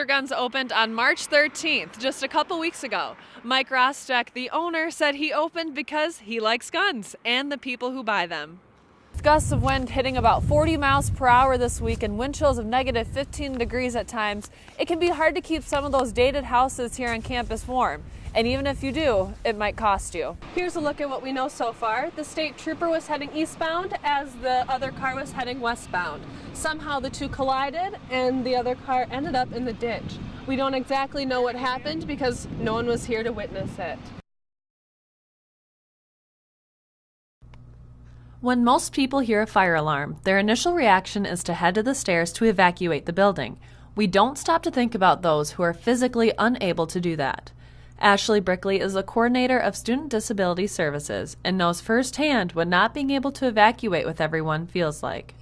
Mr. Guns opened on March 13th, just a couple weeks ago. Mike Rostek, the owner, said he opened because he likes guns and the people who buy them. Gusts of wind hitting about 40 miles per hour this week and wind chills of negative 15 degrees at times. It can be hard to keep some of those dated houses here on campus warm. And even if you do, it might cost you. Here's a look at what we know so far. The state trooper was heading eastbound as the other car was heading westbound. Somehow the two collided and the other car ended up in the ditch. We don't exactly know what happened because no one was here to witness it. When most people hear a fire alarm, their initial reaction is to head to the stairs to evacuate the building. We don't stop to think about those who are physically unable to do that. Ashley Brickley is the coordinator of Student Disability Services and knows firsthand what not being able to evacuate with everyone feels like.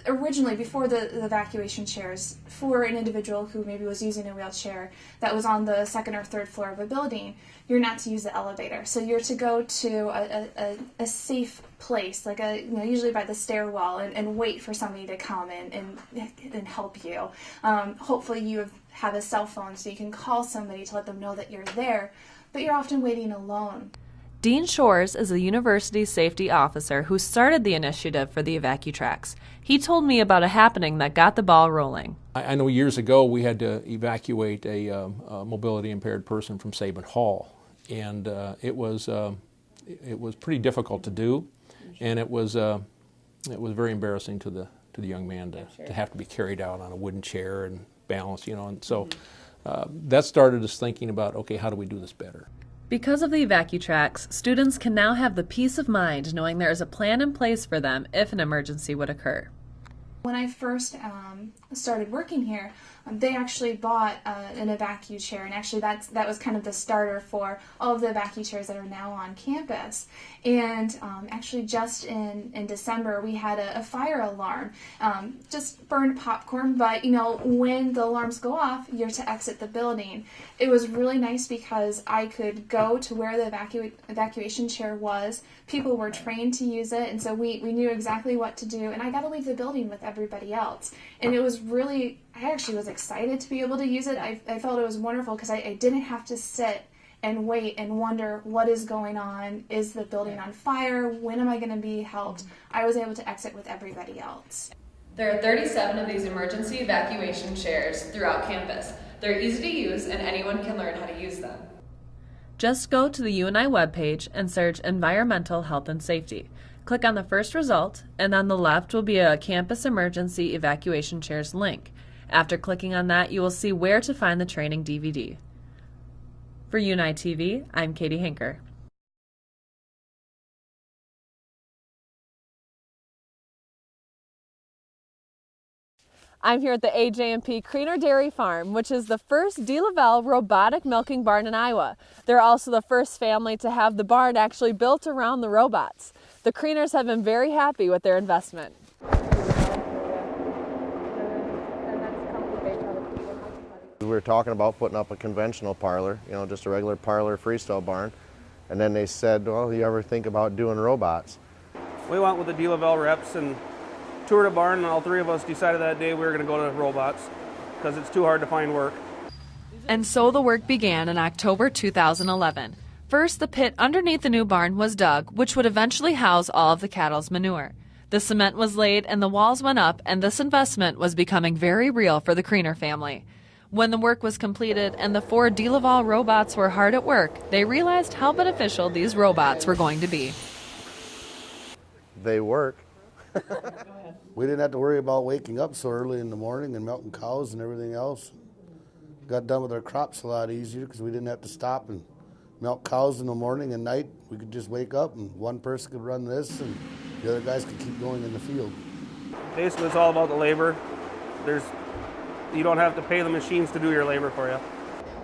Originally, before the evacuation chairs, for an individual who maybe was using a wheelchair that was on the second or third floor of a building, you're not to use the elevator. So you're to go to a safe place, like usually by the stairwell, and wait for somebody to come and help you. Hopefully you have a cell phone so you can call somebody to let them know that you're there, but you're often waiting alone. Dean Shores is the university safety officer who started the initiative for the EvacuTrax. He told me about a happening that got the ball rolling. I know years ago we had to evacuate a mobility impaired person from Sabin Hall, and it was pretty difficult to do, and it was very embarrassing to the young man to have to be carried out on a wooden chair and balanced, and so that started us thinking about, okay, how do we do this better? Because of the EvacuTrax, students can now have the peace of mind knowing there is a plan in place for them if an emergency would occur. When I first started working here, they actually bought an evacu chair, and actually that was kind of the starter for all of the evacu chairs that are now on campus. And actually just in December we had a fire alarm, just burned popcorn, but when the alarms go off, you're to exit the building. It was really nice because I could go to where the evacuation chair was. People were trained to use it, and so we knew exactly what to do, and I got to leave the building with everybody else. And it was really, I actually was excited to be able to use it. I felt it was wonderful because I didn't have to sit and wait and wonder what is going on. Is the building on fire? When am I going to be helped? I was able to exit with everybody else. There are 37 of these emergency evacuation chairs throughout campus. They're easy to use and anyone can learn how to use them. Just go to the UNI webpage and search Environmental Health and Safety. Click on the first result, and on the left will be a Campus Emergency Evacuation Chairs link. After clicking on that, you will see where to find the training DVD. For UNI-TV, I'm Katie Huinker. I'm here at the AJ&P Creener Dairy Farm, which is the first DeLaval robotic milking barn in Iowa. They're also the first family to have the barn actually built around the robots. The Creeners have been very happy with their investment. We were talking about putting up a conventional parlor, just a regular parlor freestyle barn, and then they said, well, you ever think about doing robots? We went with the DeLaval reps and toured a barn, and all three of us decided that day we were going to go to robots because it's too hard to find work. And so the work began in October 2011. First, the pit underneath the new barn was dug, which would eventually house all of the cattle's manure. The cement was laid and the walls went up, and this investment was becoming very real for the Creener family. When the work was completed and the 4 DeLaval robots were hard at work, they realized how beneficial these robots were going to be. They work. We didn't have to worry about waking up so early in the morning and milking cows and everything else. Got done with our crops a lot easier because we didn't have to stop and milk cows in the morning and night. We could just wake up and one person could run this and the other guys could keep going in the field. Basically, it's all about the labor. You don't have to pay the machines to do your labor for you.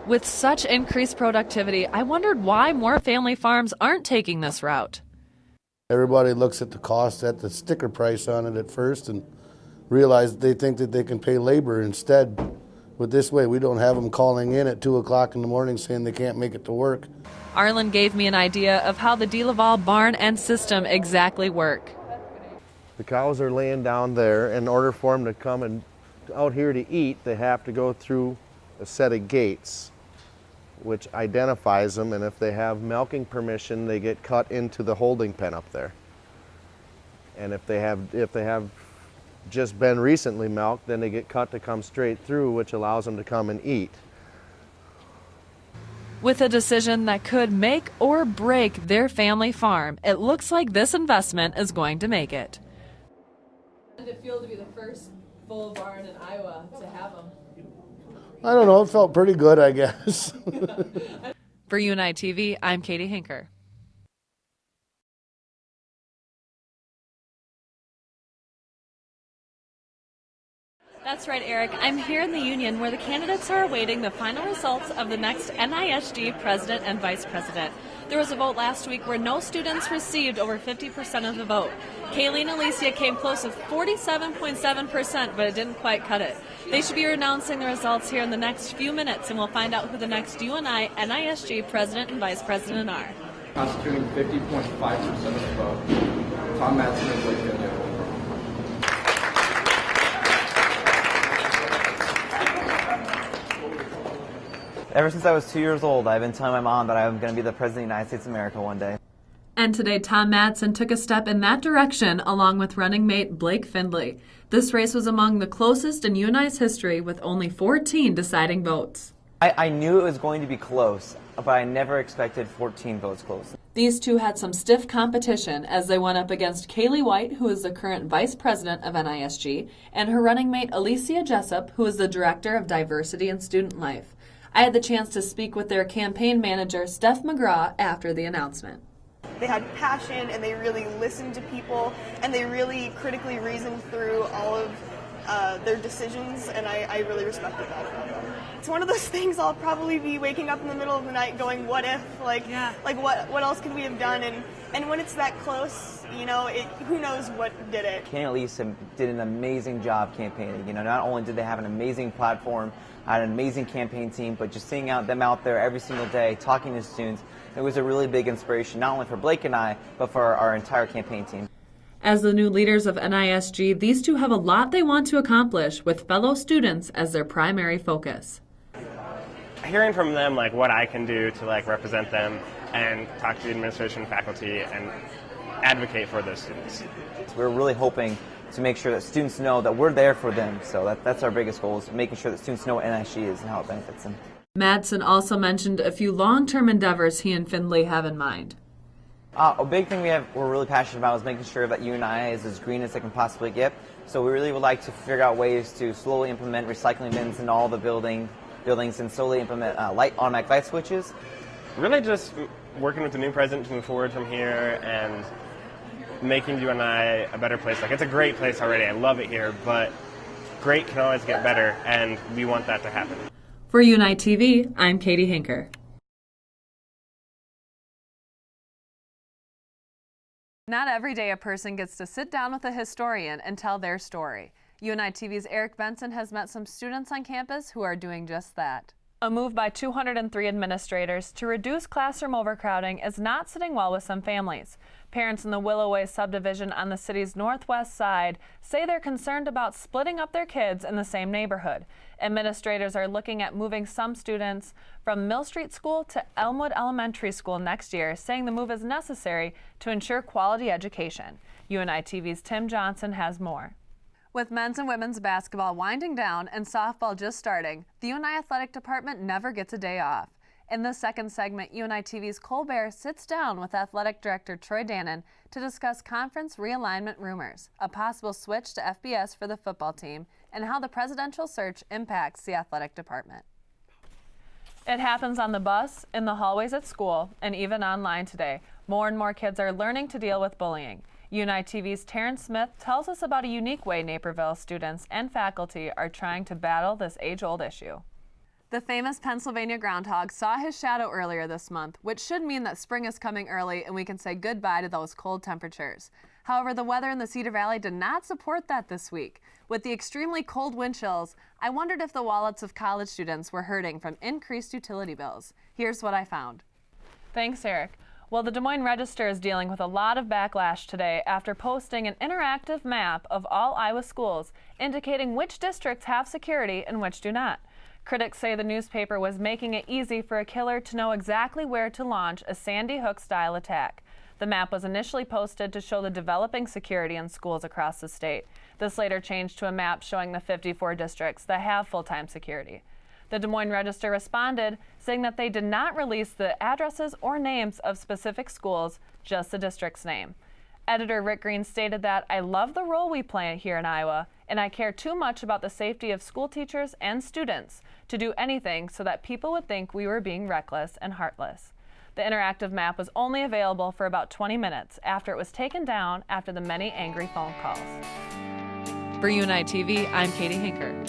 With such increased productivity, I wondered why more family farms aren't taking this route. Everybody looks at the cost, at the sticker price on it at first, and realize they think that they can pay labor instead. But this way, we don't have them calling in at 2 o'clock in the morning saying they can't make it to work. Arlen gave me an idea of how the DeLaval barn and system exactly work. The cows are laying down there. In order for them to come out here to eat, they have to go through a set of gates which identifies them, and if they have milking permission, they get cut into the holding pen up there. And if they have just been recently milked, then they get cut to come straight through, which allows them to come and eat. With a decision that could make or break their family farm, it looks like this investment is going to make it. How did it feel to be the first full barn in Iowa to have them? I don't know, it felt pretty good, I guess. For UNI-TV, I'm Katie Huinker. That's right, Eric. I'm here in the Union where the candidates are awaiting the final results of the next NISD president and vice president. There was a vote last week where no students received over 50% of the vote. Kaylee and Alicia came close with 47.7%, but it didn't quite cut it. They should be announcing the results here in the next few minutes, and we'll find out who the next UNI NISD president and vice president are. Constituting 50.5% of the vote, Tom Madsen and Blake Finley. Ever since I was 2 years old, I've been telling my mom that I'm going to be the President of the United States of America one day. And today, Tom Madsen took a step in that direction along with running mate Blake Findley. This race was among the closest in UNI's history, with only 14 deciding votes. I knew it was going to be close, but I never expected 14 votes close. These two had some stiff competition as they went up against Kaylee White, who is the current vice president of NISG, and her running mate Alicia Jessup, who is the director of diversity and student life. I had the chance to speak with their campaign manager, Steph McGraw, after the announcement. They had passion and they really listened to people and they really critically reasoned through all of their decisions, and I really respected that about them. It's one of those things I'll probably be waking up in the middle of the night going, what if? Like what else could we have done? And when it's that close, you know, who knows what did it. Kenny and Lisa did an amazing job campaigning. You know, not only did they have an amazing platform, had an amazing campaign team, but just seeing them out there every single day, talking to students, it was a really big inspiration, not only for Blake and I, but for our entire campaign team. As the new leaders of NISG, these two have a lot they want to accomplish, with fellow students as their primary focus. Hearing from them like what I can do to like represent them and talk to the administration, faculty, and advocate for those students. We're really hoping to make sure that students know that we're there for them. So that's our biggest goal, is making sure that students know what NISG is and how it benefits them. Madsen also mentioned a few long-term endeavors he and Findley have in mind. A big thing we're really passionate about is making sure that UNI is as green as it can possibly get. So we really would like to figure out ways to slowly implement recycling bins in all the buildings and slowly implement automatic light switches. Really just working with the new president to move forward from here and making UNI a better place. Like, it's a great place already. I love it here, but great can always get better, and we want that to happen. For UNI-TV, I'm Katie Huinker. Not every day a person gets to sit down with a historian and tell their story. UNI-TV's Eric Benson has met some students on campus who are doing just that. A move by 203 administrators to reduce classroom overcrowding is not sitting well with some families. Parents in the Willow Way subdivision on the city's northwest side say they're concerned about splitting up their kids in the same neighborhood. Administrators are looking at moving some students from Mill Street School to Elmwood Elementary School next year, saying the move is necessary to ensure quality education. UNI-TV's Tim Johnson has more. With men's and women's basketball winding down and softball just starting, the UNI Athletic Department never gets a day off. In the second segment, UNI-TV's Colbert sits down with Athletic Director Troy Dannon to discuss conference realignment rumors, a possible switch to FBS for the football team, and how the presidential search impacts the athletic department. It happens on the bus, in the hallways at school, and even online today. More and more kids are learning to deal with bullying. UNI-TV's Terrence Smith tells us about a unique way Naperville students and faculty are trying to battle this age-old issue. The famous Pennsylvania groundhog saw his shadow earlier this month, which should mean that spring is coming early and we can say goodbye to those cold temperatures. However, the weather in the Cedar Valley did not support that this week. With the extremely cold wind chills, I wondered if the wallets of college students were hurting from increased utility bills. Here's what I found. Thanks, Eric. Well, the Des Moines Register is dealing with a lot of backlash today after posting an interactive map of all Iowa schools indicating which districts have security and which do not. Critics say the newspaper was making it easy for a killer to know exactly where to launch a Sandy Hook-style attack. The map was initially posted to show the developing security in schools across the state. This later changed to a map showing the 54 districts that have full-time security. The Des Moines Register responded, saying that they did not release the addresses or names of specific schools, just the district's name. Editor Rick Green stated that, "I love the role we play here in Iowa, and I care too much about the safety of school teachers and students to do anything so that people would think we were being reckless and heartless." The interactive map was only available for about 20 minutes after it was taken down after the many angry phone calls. For UNI-TV, I'm Katie Huinker.